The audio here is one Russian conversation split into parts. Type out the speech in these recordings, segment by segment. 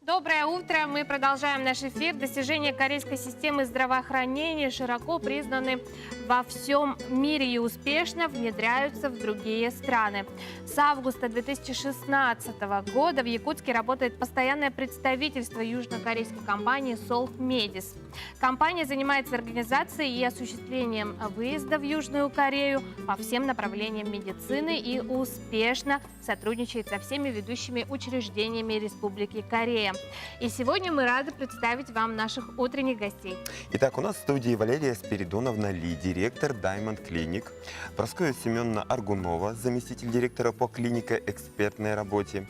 Доброе утро! Мы продолжаем наш эфир. Достижения корейской системы здравоохранения широко признаны во всем мире и успешно внедряются в другие страны. С августа 2016 года в Якутске работает постоянное представительство южнокорейской компании Salt Medis. Компания занимается организацией и осуществлением выезда в Южную Корею по всем направлениям медицины и успешно сотрудничает со всеми ведущими учреждениями Республики Корея. И сегодня мы рады представить вам наших утренних гостей. Итак, у нас в студии Валерия Спиридоновна Ли, директор Diamond Clinic, Прасковья Семеновна Аргунова, заместитель директора по клинико-экспертной работе,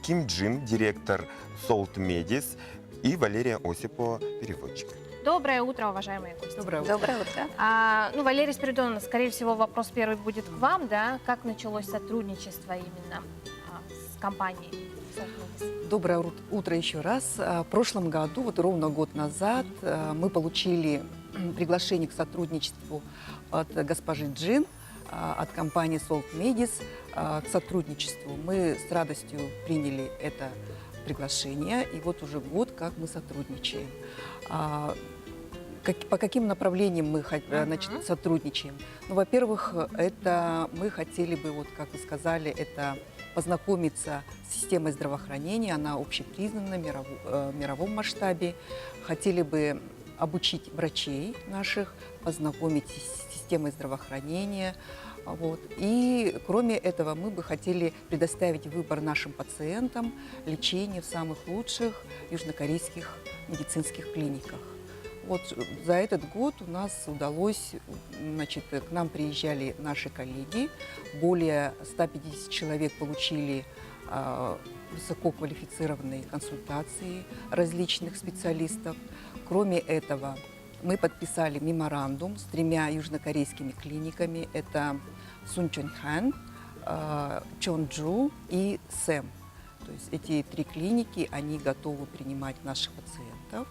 Ким Джин, директор Salt Medis и Валерия Осипова, переводчик. Доброе утро, уважаемые гости. Доброе утро. Доброе утро. Валерия Спиридоновна, скорее всего, вопрос первый будет к вам, да? Как началось сотрудничество именно с компанией Salt Medis? Доброе утро еще раз. В прошлом году, вот ровно год назад, мы получили приглашение к сотрудничеству от госпожи Джин, от компании Salt Medis к сотрудничеству. Мы с радостью приняли это приглашение, и вот уже год, как мы сотрудничаем. По каким направлениям мы сотрудничаем? Ну, во-первых, это мы хотели бы, вот как вы сказали, это познакомиться с системой здравоохранения, она общепризнана в мировом масштабе. Хотели бы обучить врачей наших, познакомить с системой здравоохранения. Вот. И кроме этого мы бы хотели предоставить выбор нашим пациентам лечения в самых лучших южнокорейских медицинских клиниках. Вот за этот год у нас удалось, к нам приезжали наши коллеги, более 150 человек получили высококвалифицированные консультации различных специалистов. Кроме этого, мы подписали меморандум с 3 южнокорейскими клиниками. Это Сунчонхан, Чонджу и Сэм. То есть эти 3 клиники, они готовы принимать наших пациентов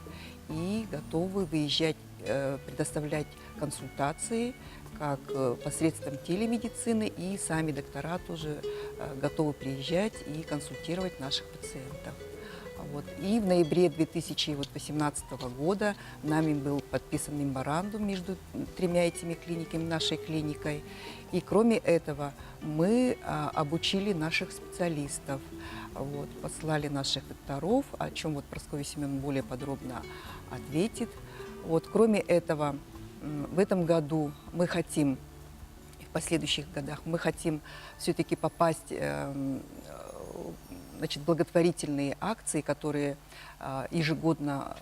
и готовы выезжать, предоставлять консультации как посредством телемедицины, и сами доктора тоже готовы приезжать и консультировать наших пациентов. Вот. И в ноябре 2018 года нами был подписан меморандум между 3 этими клиниками, нашей клиникой. И кроме этого мы обучили наших специалистов, вот, послали наших докторов, о чем вот Прасковья Семеновна более подробно ответит. Вот, кроме этого, в этом году мы хотим, и в последующих годах, мы хотим все-таки попасть благотворительные акции, которые ежегодно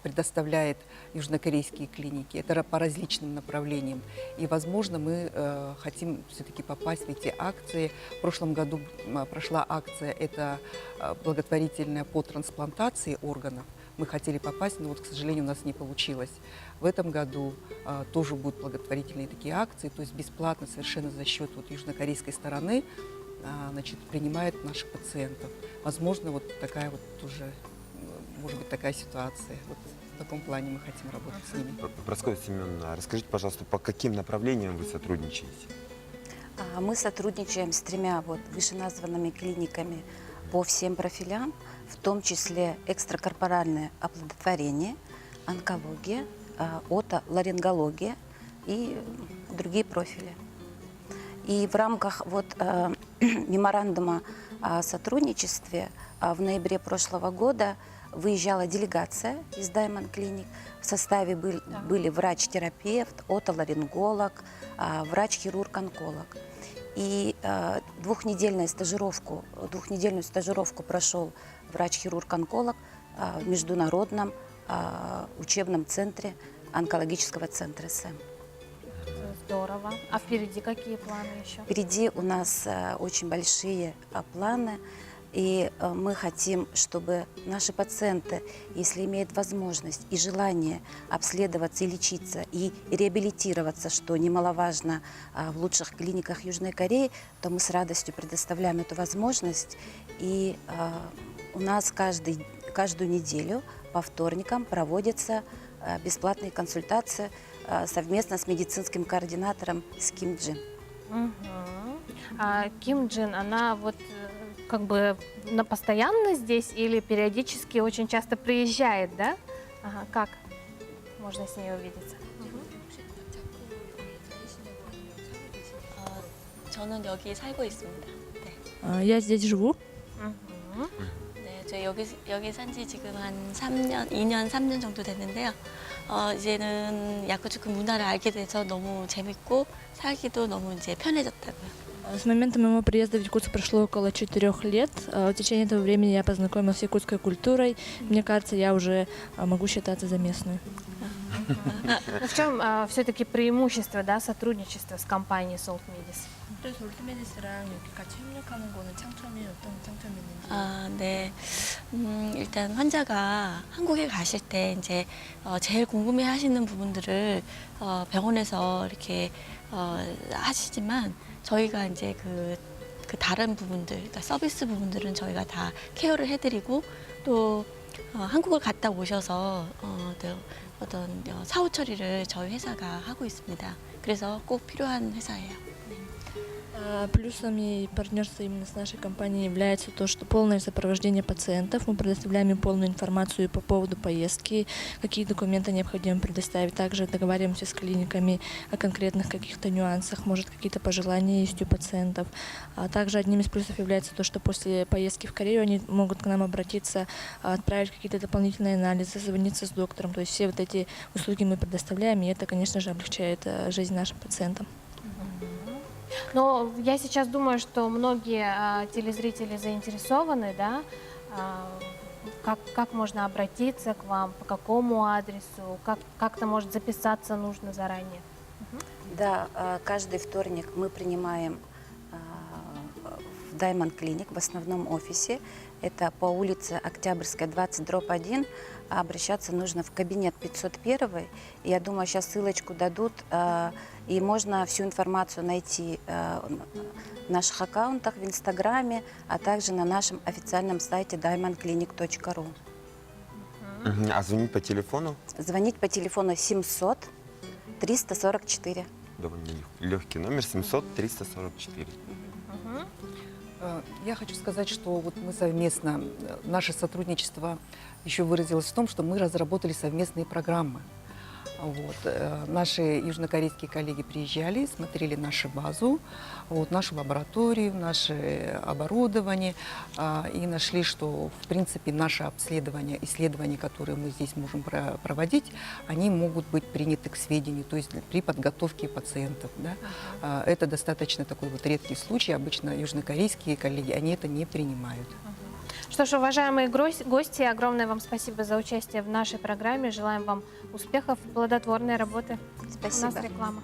предоставляет южнокорейские клиники. Это по различным направлениям. И, возможно, мы хотим все-таки попасть в эти акции. В прошлом году прошла акция, это благотворительная по трансплантации органов. Мы хотели попасть, но вот, к сожалению, у нас не получилось. В этом году тоже будут благотворительные такие акции, то есть бесплатно, совершенно за счет вот южнокорейской стороны, принимает наших пациентов. Возможно, вот такая вот уже, может быть, такая ситуация. Вот в таком плане мы хотим работать с ними. Прасковья Семеновна, расскажите, пожалуйста, по каким направлениям вы сотрудничаете? Мы сотрудничаем с 3 вышеназванными клиниками по всем профилям, в том числе экстракорпоральное оплодотворение, онкология, отоларингология и другие профили. И в рамках меморандума о сотрудничестве в ноябре прошлого года выезжала делегация из Diamond Clinic. В составе были врач-терапевт, отоларинголог, врач-хирург-онколог. И двухнедельную стажировку прошел врач-хирург-онколог в международном учебном центре онкологического центра СЭМ. Здорово. А впереди какие планы еще? Впереди у нас очень большие планы. И мы хотим, чтобы наши пациенты, если имеют возможность и желание обследоваться и лечиться, и реабилитироваться, что немаловажно в лучших клиниках Южной Кореи, то мы с радостью предоставляем эту возможность. И у нас каждую неделю по вторникам проводятся бесплатные консультации совместно с медицинским координатором с Ким Джин. Ким Джин, она как бы на постоянно здесь или периодически очень часто приезжает, да? Ага, как можно с ней увидеться? 저는 여기 살고 있습니다. 네. Я здесь живу. Мгм. 네, 저 여기 산지 지금 한 3년, 2년, 3년 정도 됐는데요. 이제는 야쿠츠 그 문화를 알게 돼서 너무 재밌고 살기도 너무 이제 편해졌다고요. С момента моего приезда в Якутск прошло около 4 лет. В течение этого времени я познакомилась с якутской культурой. Мне кажется, я уже могу считаться за местную. Ну, в чем все-таки преимущество, да, сотрудничества с компанией Salt Medis? 그래서 올드메디스랑 이렇게 같이 협력하는 거는 장점이 어떤 장점이 있는지. 아, 네. 일단 환자가 한국에 가실 때 이제 제일 궁금해 하시는 부분들을 병원에서 이렇게 하시지만 저희가 이제 그 다른 부분들, 그러니까 서비스 부분들은 저희가 다 케어를 해드리고 또 한국을 갔다 오셔서 또 어떤 사후 처리를 저희 회사가 하고 있습니다. 그래서 꼭 필요한 회사예요. Плюсами партнерства именно с нашей компанией является то, что полное сопровождение пациентов. Мы предоставляем им полную информацию по поводу поездки, какие документы необходимо предоставить. Также договариваемся с клиниками о конкретных каких-то нюансах, может, какие-то пожелания есть у пациентов. А также одним из плюсов является то, что после поездки в Корею они могут к нам обратиться, отправить какие-то дополнительные анализы, созвониться с доктором. То есть все вот эти услуги мы предоставляем, и это, конечно же, облегчает жизнь нашим пациентам. Но я сейчас думаю, что многие телезрители заинтересованы, да, как можно обратиться к вам, по какому адресу, как-то, может, записаться нужно заранее. Да, каждый вторник мы принимаем в Diamond Clinic в основном офисе. Это по улице Октябрьская, 20/1. А обращаться нужно в кабинет 501. Я думаю, сейчас ссылочку дадут, и можно всю информацию найти в наших аккаунтах в Инстаграме, а также на нашем официальном сайте diamondclinic.ru. А звонить по телефону? Звонить по телефону 700 344. Довольно легкий номер 700-344. Я хочу сказать, что вот мы совместно, наше сотрудничество еще выразилось в том, что мы разработали совместные программы. Вот. Наши южнокорейские коллеги приезжали, смотрели нашу базу, вот, нашу лабораторию, наше оборудование, и нашли, что, в принципе, наше обследование, исследования, которые мы здесь можем проводить, они могут быть приняты к сведению, то есть при подготовке пациентов. Да? Это достаточно такой вот редкий случай. Обычно южнокорейские коллеги, они это не принимают. Что ж, уважаемые гости, огромное вам спасибо за участие в нашей программе. Желаем вам успехов, плодотворной работы. Спасибо. У нас реклама.